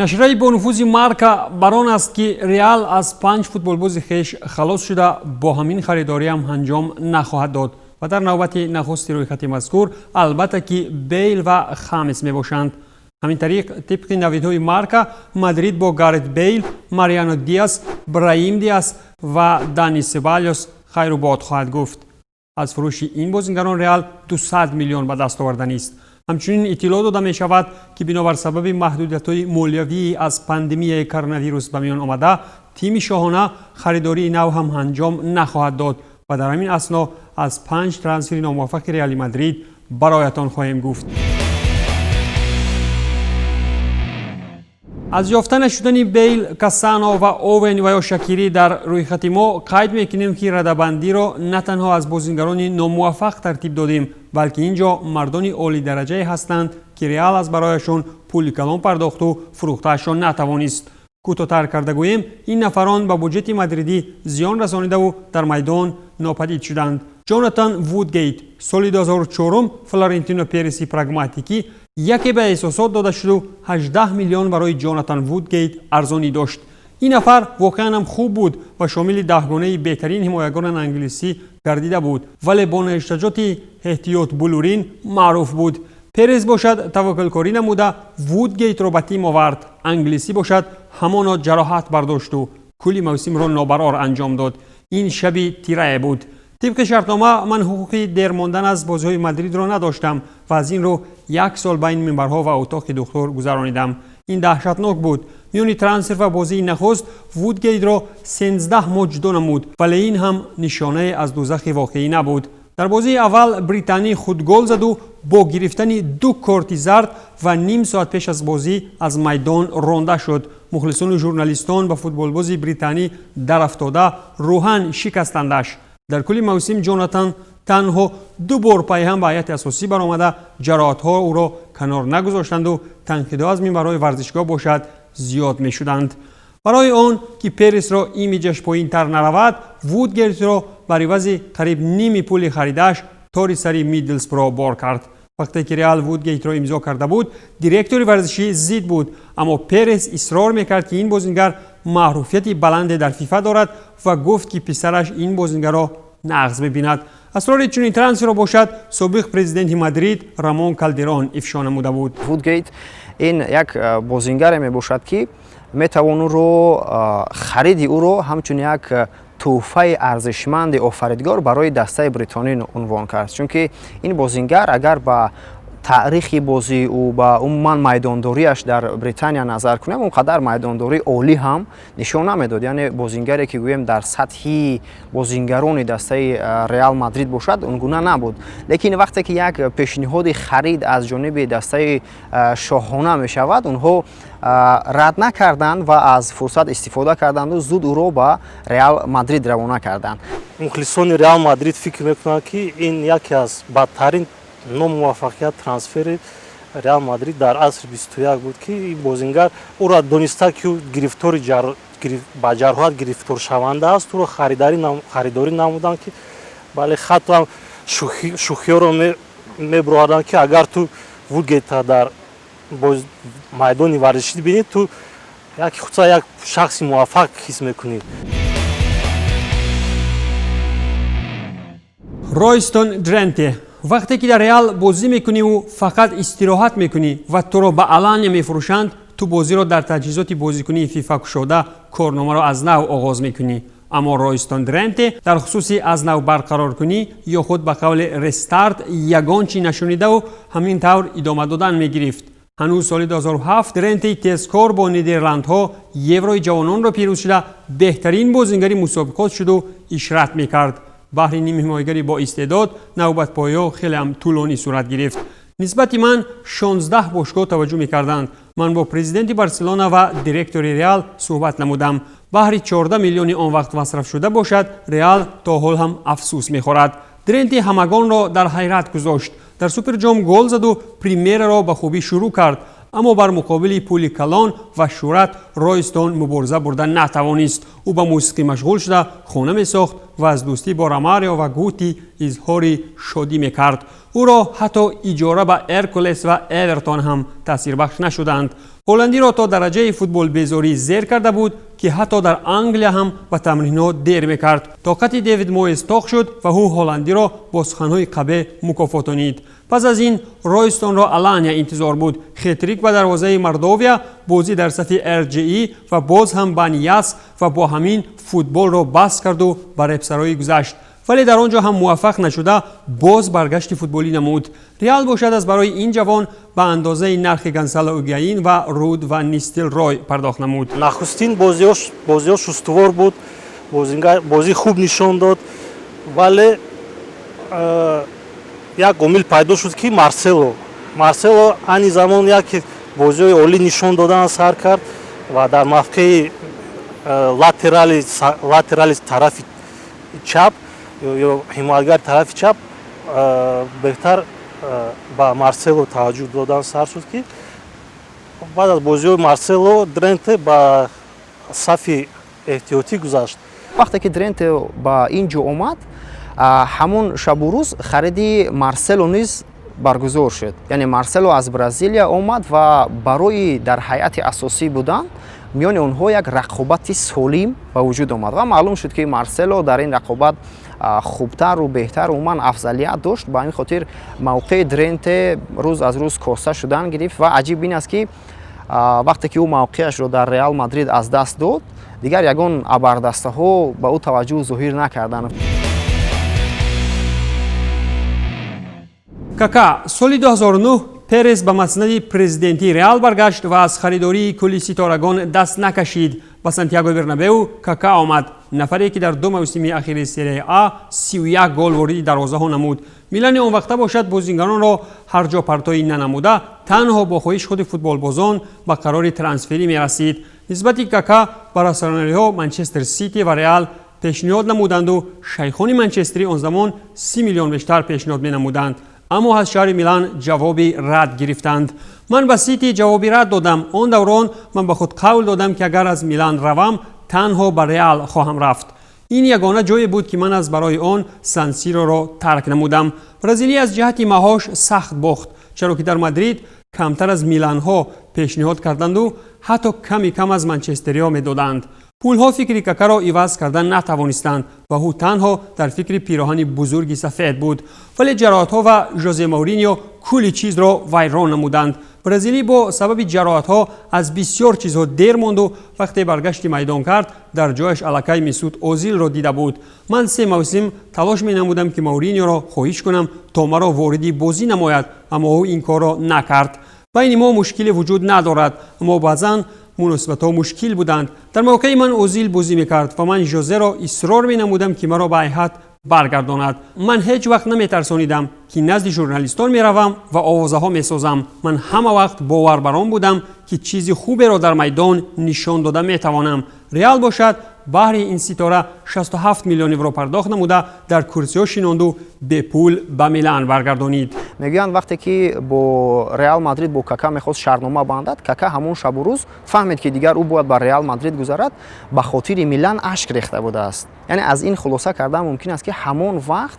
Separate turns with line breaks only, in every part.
نشریه با نفوذ مارکا بران است که ریال از 5 فوتبالباز خویش خلاص شده با همین خریداری هم انجام نخواهد داد و در نوبت نخست روی خط مذکور البته که بیل و خامس می باشند. همین طریق طبق نویدهای مارکا مادرید با گارت بیل، ماریانو دیاز، براهیم دیاز و دانی سبایوس خیر و باد خواهد گفت. از فروش این بازیگران ریال 200 میلیون به دست آوردنی است. همچنین اطلاع داده می شود که بنابر سبب محدودیت‌های مالیوی از پاندمی کرونا ویروس به میان آمده، تیم شاهانه خریداری نو هم انجام نخواهد داد و در همین اثنا از 5 ترانسفر ناموفق ریال مادرید برایتان خواهیم گفت. از یافتن شدن بیل، کاسانو و اوون و یا شاکیری در روی خط ما قید میکنیم که ردبندی را نه تنها از بازیگران ناموفق ترتیب دادیم، بلکه اینجا مردان عالی درجه هستند که ریال از برایشان پول کلان پرداخت و فروختهشان نتوانست. کوتاه‌تر کرده گوییم این نفران به بودجت مادریدی زیان رسانیده و در میدان ناپدید شدند. جوناتان وودگیت، سال 2004 فلورنتینو پرسی پراگماتیکی یکی به احساسات داده شد و 18 میلیون برای جوناتان وودگیت ارزانی داشت. این نفر واقعا هم خوب بود و شامل 10 گانه بهترین حمایتگران انگلیسی گردیده بود، ولی با نشجات احتیاط بلورین معروف بود. پرز باشد توکل کاری نموده وودگیت را به تیم آورد، انگلیسی باشد همانا جراحت برداشت و کلی موسم را نابرار انجام داد. این شبی تیره بود. طبق شرطنامه من حقوقی دیر ماندن از بازی‌های مادرید را نداشتم و از این رو 1 سال بین منبرها و اتاق دکتر گذرانیدم. این دهشتناک بود. میانی ترانسفر و بازی نخست وودگیت را 13 مجد نمود، ولی این هم نشانه از دوزخ واقعی نبود. در بازی اول بریتانی خود گل زد و با گرفتن 2 کارت زرد و نیم ساعت پیش از بازی از میدان رانده شد. مخلصان و ژورنالیستان به فوتبالباز بریتانی در افتاده روحاً شکستندش. در کل موسم جوناتان تنها 2 بار پای هم به هیئت اساسی برآمده، جراحت‌ها او را کنار نگذاشتند و تنقیدها از منبرهای ورزشگاه باشد زیاد می‌شدند. برای آن که پرس را ایمیجش پایین‌تر نرود، وودگیت را بر عوض قریب نیم پول خریدش تاری سری میدلسبرا بار کرد. وقتی که ریال وودگیت را امضا کرده بود، دیرکتور ورزشی ضد بود، اما پرس اصرار میکرد که این بازیگر معروفیت بلند در فیفا دارد و گفت که پسرش این بازیگر را نقض ببیند. اسرار چنین ترانسفر را باشد سابق پرزیدنت مادرید رامون کالدرون افشا نموده بود.
وودگیت این یک بازیگر میباشد که میتوان او رو خرید او رو همچون یک تحفه ارزشمند آفریدگار برای دسته بریتانی عنوان کرد، چون که این بازیگر اگر با تاریخ بازی او با عموما میدانداریش در بریتانیا نظر کنیم، اونقدر میدانداری عالی هم نشون نمیداد. یعنی بازیگری که گویم در سطح بازیگران دسته ریال مادرید باشد اونگونه نبود. لیکن وقتی که یک پیشنهاد خرید از جانب دسته شاهانه می شود، اونها رد نکردند و از فرصت استفاده کردند و زود او را به ریال مادرید روانه کردند.
مخلصان ریال مادرید فکر میکنند که این یکی از بدترین ناموفقیت ترانسفر ریال مادرید در عصر 21 بود که این بازیگر او را دانسته که گرفتار با جراحت گرفتار شونده است، او را خریداری نمودند که بله حتی هم شوخی را میبردند که اگر تو وودگیت در میدان ورزشی ببینید تو یک شخص موفق حس میکنید.
رویستون درنته، وقتی که در ریال بازی میکنی و فقط استراحت میکنی و تو را به علن میفروشند، تو بازی را در تجهیزات بازیکنی فیفا کشاده کارنامه را از نو آغاز میکنی. اما رویستون درنته در خصوصی از نو برقرار کنی یا خود به قول رستارت یگان چی نشونیده و همین طور ادامه دادن میگرفت. هنوز سال 2007 درنته تزکار با نیدرلندها یوروی جوانان را پیروز شده بهترین بازیگر مسابقات شد و اشارت میکرد. بهر نیم حمایتگری با استعداد نوبت پایا خیلی هم طولانی صورت گرفت. نسبت من 16 باشگاه توجه میکردند. من با پرزیدنت بارسلونا و دیرکتور ریال صحبت نمودم. بهر 14 میلیون آن وقت مصرف شده باشد، ریال تا حال هم افسوس میخورد. درنتی همگان را در حیرت گذاشت. در سوپر جام گل زد و پریمیر را به خوبی شروع کرد، اما بر مقابل پول کلان و شهرت رویستون مبارزه بردن نتوانست. او به موسیقی مشغول شده خانه می ساخت و از دوستی با راماریو و گوتی اظهار شادی می کرد. او را حتی اجاره به ارکولس و اورتون هم تاثیر بخش نشدند. هلندی تا درجه فوتبال بزاری زیر کرده بود که حتی در انگلیا هم با تمرینات دیر میکرد. طاقت دیوید مویس طاق شد و او هلندی را با سخنهای قبه مکافاتانید. پس از این رایستون را الانیا انتظار بود. خطریک به دروازه مردوویا، بازی در صف RGE و باز هم بانیاس و با همین فوتبال را بس کرد و بر ابصرایی گذشت. ولی در آنجا هم موفق نشده باز برگشت فوتبالی نمود. ریال باشد از برای این جوان به اندازه نرخ گنسالو اوگیاین و رود و نیستل رای پرداخت نمود.
نخستین بازیاش استوار بود. بازی خوب نشان داد. ولی یک عامل پیدا شد که مارسلو انی زمان یک بازی عالی نشان دادن سر کرد و در موقع لاترالی طرف چپ یا حمایتگر طرف چپ بهتر با مارسلو توجه دادن سر شد که بعد از بازی مارسلو درنت با صف احتیاطی گذاشت.
وقتی که درنت با اینجا اومد همون شب و روز خریدی مارسلو نیز برگزار شد. یعنی مارسلو از برزیلیا اومد و برای در هیئت اساسی بودن میان اونها یک رقابت سالم به وجود آمد و معلوم شد که مارسلو در این رقابت خوبتر و بهتر عموما افضلیت داشت. به این خاطر موقع درنت روز از روز کاسته شدن گرفت و عجیب این است که وقتی که او موقعش رو در ریال مادرید از دست داد دیگر یگان ابردسته ها به او توجه ظاهر نکردند.
کاکا سال 2009 پرز به مسند پرزیدنتی ریال برگشت و از خریداری کلی ستارگان دست نکشید. به سانتیاگو برنابئو کاکا آمد، نفری که در دو موسم اخیر سری آ 31 گل وارد دروازه ها نمود. میلان اون وقت باشد بازیکنان را هر جا پرتایی ننموده تنها با خواهش خود فوتبال بازان به قرار ترانسفری می رسید. نسبت کاکا برای سرانری منچستر سیتی و ریال پیشنهاد نمودند و شیخان منچستری آن زمان 30 میلیون بیشتر پیشنهاد می نمودند. اما از شهر میلان جوابی رد گرفتند. من به سیتی جوابی رد دادم. آن دوران من به خود قول دادم که اگر از میلان روم تنها به ریال خواهم رفت. این یگانه جایی بود که من از برای آن سان سیرو را ترک نمودم. برزیلی از جهت معاش سخت باخت، چرا که در مادرید کمتر از میلان ها پیشنهاد کردند و حتی کم از منچستری ها می دادند. پولها فکری کاکا را عوض کردن نتوانستند و او تنها در فکر پیراهن بزرگی سفید بود. ولی جراحت ها و ژوزه مورینیو کلی چیز را ویران نمودند. برزیلی با سبب جراحت ها از بسیار چیزها دیر ماند و وقتی برگشت میدان کرد در جایش الکای مسعود اوزیل را دیده بود. من 3 موسم تلاش می نمودم که مورینیو را خواهش کنم تا مرا وارد بازی نماید، اما او این کار را نکرد. بین ما مشکلی وجود ندارد، اما بعضاً مناسبت ها مشکل بودند. در موقع من اوزیل بازی میکرد و من ژوزه را اصرار می نمودم که مرا به هیئت برگرداند. من هیچ وقت نمی ترسانیدم که نزد ژورنالیستان می روم و آوازه ها می سازم. من همه وقت باور بر آن بودم که چیزی خوبی را در میدان نشان داده می توانم. ریال باشد بهر این ستاره 67 میلیون یورو پرداخت نموده در کرسی ها شیناند و به پول به میلان برگردانید.
میگویند وقتی که با ریال مادرید با کاکا میخواست شرطنامه بندد، کاکا همون شب و روز فهمید که دیگر او باید بر ریال مادرید گذرد، به خاطر میلان اشک ریخته بوده است. یعنی از این خلاصه کردن ممکن است که همون وقت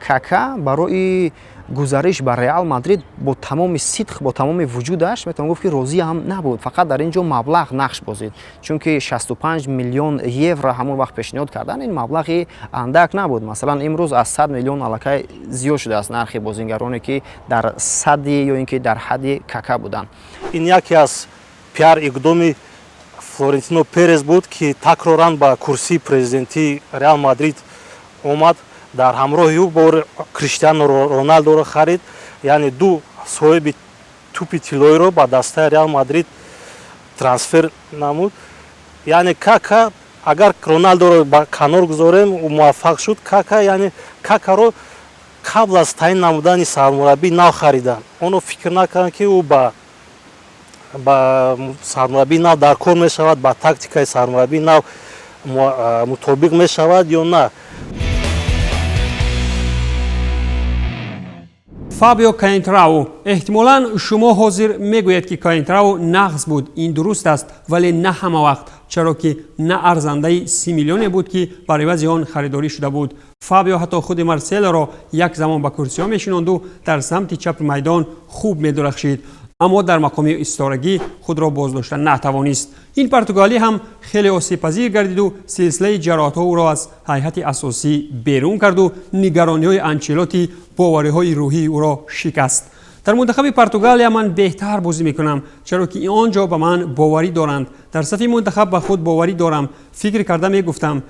کاکا برای گزارش بر ریال مادرید با تمام صدق با تمام وجودش میتونم گفت که راضی هم نبود. فقط در اینجا مبلغ نقش بازید، چون که 65 میلیون یورو همون وقت پیشنهاد کردن این مبلغی اندک نبود. مثلا امروز از 100 میلیون الکی زیاد شده است نرخ بازیگرانی که در صد یا اینکه در حد کاکا بودن.
این یکی از پیار اقدامی فلورنتینو پرز بود که تکرارا با کرسی پرزیدنتی ریال مادرید اومد. در همراه او با کریستیانو رونالدو را خرید، یعنی دو صاحب توپ طلایی را با دسته ریال مادرید ترانسفر نمود. یعنی کاکا اگر رونالدو را با کنار گذاریم و موفق شد، کاکا را قبل از تعیین نمودن سرمربی نو خریدن. اونو فکر نکردن که او با سرمربی نو در کار می شود، با تاکتیکای سرمربی نو مطابق می شود یا نه.
فابیو کاینتراو، احتمالاً شما حاضر میگوید که کاینتراو نقص بود. این درست است، ولی نه همه وقت، چرا که نه ارزنده 30 میلیون بود که برای عوض آن خریداری شده بود. فابیو حتی خود مارسلو را یک زمان به کرسی ها میشیناند و در سمت چپ میدان خوب میدرخشید. اما در مقام استارگی خود را بازداشتن نتوانست. این پرتغالی هم خیلی آسیب‌پذیر گردید و سلسله جراحت‌ها او را از هیئت اساسی بیرون کرد و نگرانی‌های آنچلوتی باوری‌های روحی او را شکست. در منتخب پرتغال من بهتر بازی میکنم، چرا که آنجا به من باوری دارند. در صف منتخب به خود باوری دارم. فکر کردم میگفتم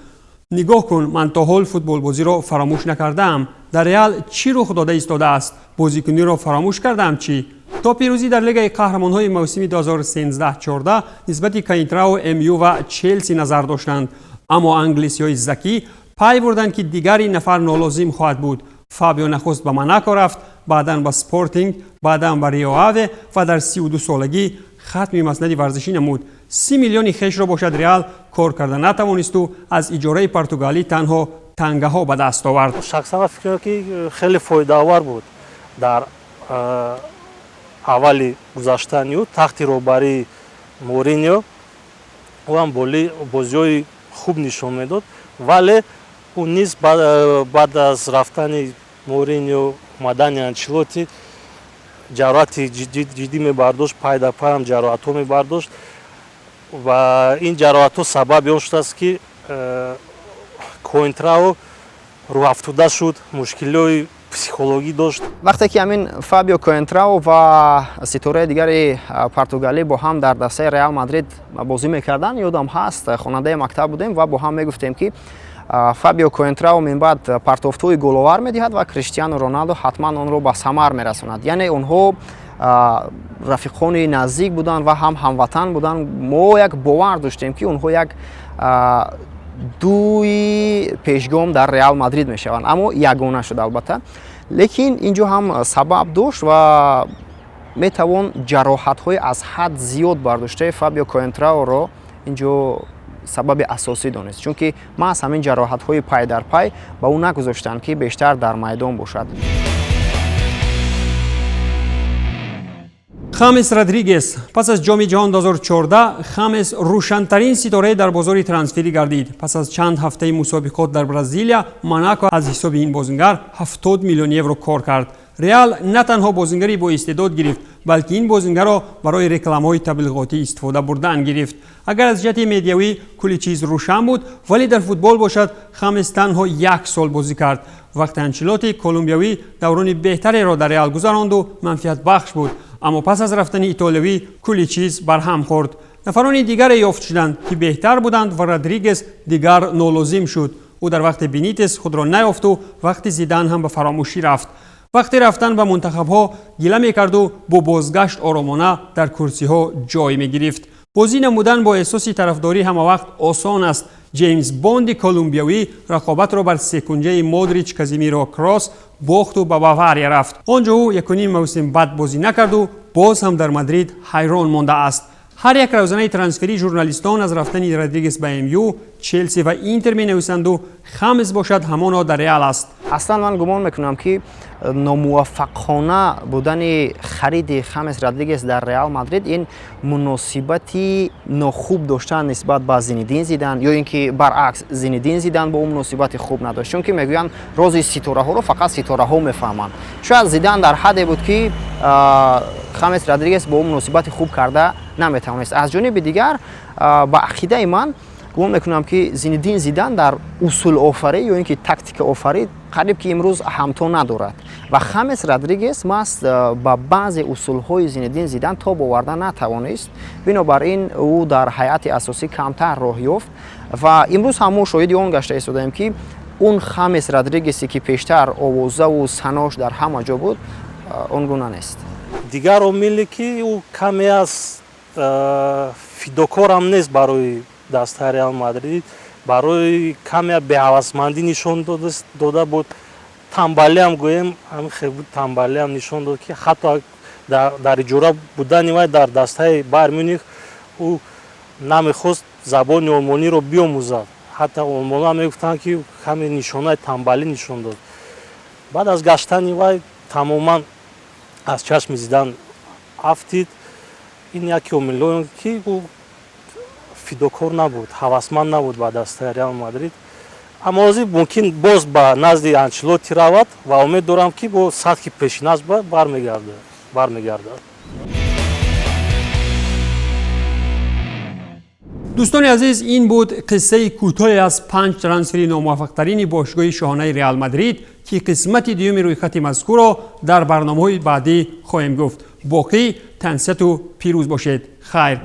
نگاه کن، من تا حال فوتبال بازی را فراموش نکردم. در رئال چی رخ داده ایستاده است؟ بازیکنی را فراموش کردم چی؟ تا پیروزی در لیگ قهرمان‌های موسم 2013-14 نسبت کاینترا و امیو و چلسی نظر داشتند، اما انگلیسی‌های ذکی پی بردند که دیگری نفر نالازم خواهد بود. فابیو نخست به موناکو رفت، بعداً به سپورتینگ، بعداً به ریو آوه و در 32 سالگی ختم مسند ورزشی نمود. 30 میلیون خش را باشد رئال کار کرده نتوانست و از اجاره پرتغالی تنها تنگه ها به دست آورد.
شخصا فکر می‌کنم که خیلی فایده آور بود در اولی گذشتن و تحت روبری مورینیو او هم بازی‌های خوب نشون میداد، ولی اون نیز بعد از رفتن مورینیو اومدن انچلوتی جراحت جدی می‌برداشت، پای در پای هم جراحت‌ها می‌برداشت و این جراحت‌ها سبب این شد است که کوینتراو رو افتاده شد، مشکل‌های پسیکولوژی داشت.
وقتی که همین فابیو کوینتراو و ستاره دیگر پرتغالی با هم در دسته رئال مادرید بازی میکردن، یادم هست خواننده مکتب بودیم و با هم میگفتیم که فابیو کوینتراو من بعد پرتوفتوی گل‌آور میدهد و کریستیانو رونالدو حتما آن رو به ثمر میرساند. یعنی اونها رفیقان نزدیک بودن و هم هموطن بودن. ما یک باور داشتیم که اونها یک دوی پیشگام در رئال مادرید میشوند، اما یگانه شد البته. لیکن اینجا هم سبب داشت و میتوان جراحت های از حد زیاد برداشته فابیو کوینتراو رو اینجا سبب اساسی دانست، چون که ما از همین جراحت های پای در پای با اون نگذاشتن که بیشتر در میدان باشد.
خامس رودریگز پس از جام جهان 2014 خامس روشنترین ستاره در بازار ترانسفری گردید. پس از چند هفته مسابقات در برزیلیا، موناکو از حساب این بازیگر 70 میلیون یورو کار کرد. رئال نه تنها بازیگری با استعداد گرفت، بلکه این بازیگر را برای رکلام‌های تبلیغاتی استفاده بردن گرفت. اگر از جهت مدیوی کلی چیز روشن بود، ولی در فوتبال باشد خامس تنها 1 سال بازی کرد. وقت انچلوتی کلمبیایی دوران بهتری را در رئال گذراند و منفعت بخش بود، اما پس از رفتن ایتالوی کلی چیز برهم خورد. نفران دیگر یافت شدند که بهتر بودند و رودریگز دیگر نالازم شد. او در وقت بینیتس خود را نیافت و وقت زیدان هم به فراموشی رفت. وقتی رفتن به منتخب‌ها گله می‌کرد و با بازگشت آرامانه در کرسی‌ها جای می‌گرفت. بازی نمودن با احساس طرفداری همه وقت آسان است. جیمز باند کلمبیایی رقابت را بر سکنجه مودریچ، کازیمیرو، کراس باخت و به باواریا رفت. آنجا او یکونیم موسم بعد بازی نکرد و باز هم در مادرید حیران مانده است. هر یک روزنامه ترانسفری ژورنالیستان از رفتن رودریگز به امیو، چلسی و اینتر می‌نویسند و خامس باشد همانا در رئال است.
اصلا من گمان میکنم که ناموفقانه بودن خرید خامس رودریگز در رئال مادرید این مناسبتی ناخوب داشتن نسبت به زینedین زیدان، یا اینکه برعکس زینedین زیدان با اون مناسبت خوب نداشت، چون که میگویند راز ستاره ها رو فقط ستاره ها میفهمند. شاید زیدان در حدی بود که خامس رودریگز با اون مناسبت خوب کرده نمیتوانست. از جانب دیگر با عقیده من گمان میکنم که زینedین زیدان در اصول آفری یا اینکه تاکتیک آفری قریب که امروز همتا ندارد و خامس رودریگز ماست با بعضی اصول های زینedین زیدان تا آوردن نتوانست. بنابراین او در هیئت اساسی کمتر راه یافت و امروز هم شاهد آن گشته ایستادیم که اون خامس رودریگزی که پیشتر آوازه و سناش در همه جا بود اون گونه نیست.
دیگر عاملی که او کمی از فداکار هم نیست برای دسته رئال مادرید، برای کمی بی‌حواسمندی نشون داده بود. تنبلی هم گویم، همین خیلی تنبلی هم نشون داد که حتی در اجاره بودن وی در دسته بایر مونیخ او نمیخواست زبان آلمانی رو بیاموزد. حتی آلمانی هم میگفتند که کمی نشانه تنبلی نشون داد. بعد از گشتن وی تماما از چشم زیدان افتید. این یکی عامل که او فداکار نبود، هوسمند نبود با دسته رئال مادرید. اما از ممکن باز به نزد انچلوتی رود و امید دارم که با سطح پیشینش برمیگردد.
دوستان عزیز، این بود قصه کوتاهی از 5 ترانسفری ناموفق‌ترین باشگاه شاهانه رئال مادرید که قسمت دیوم روی خط مذکور را در برنامه‌های بعدی خواهیم گفت. باقی تنصت و پیروز باشید. خیر.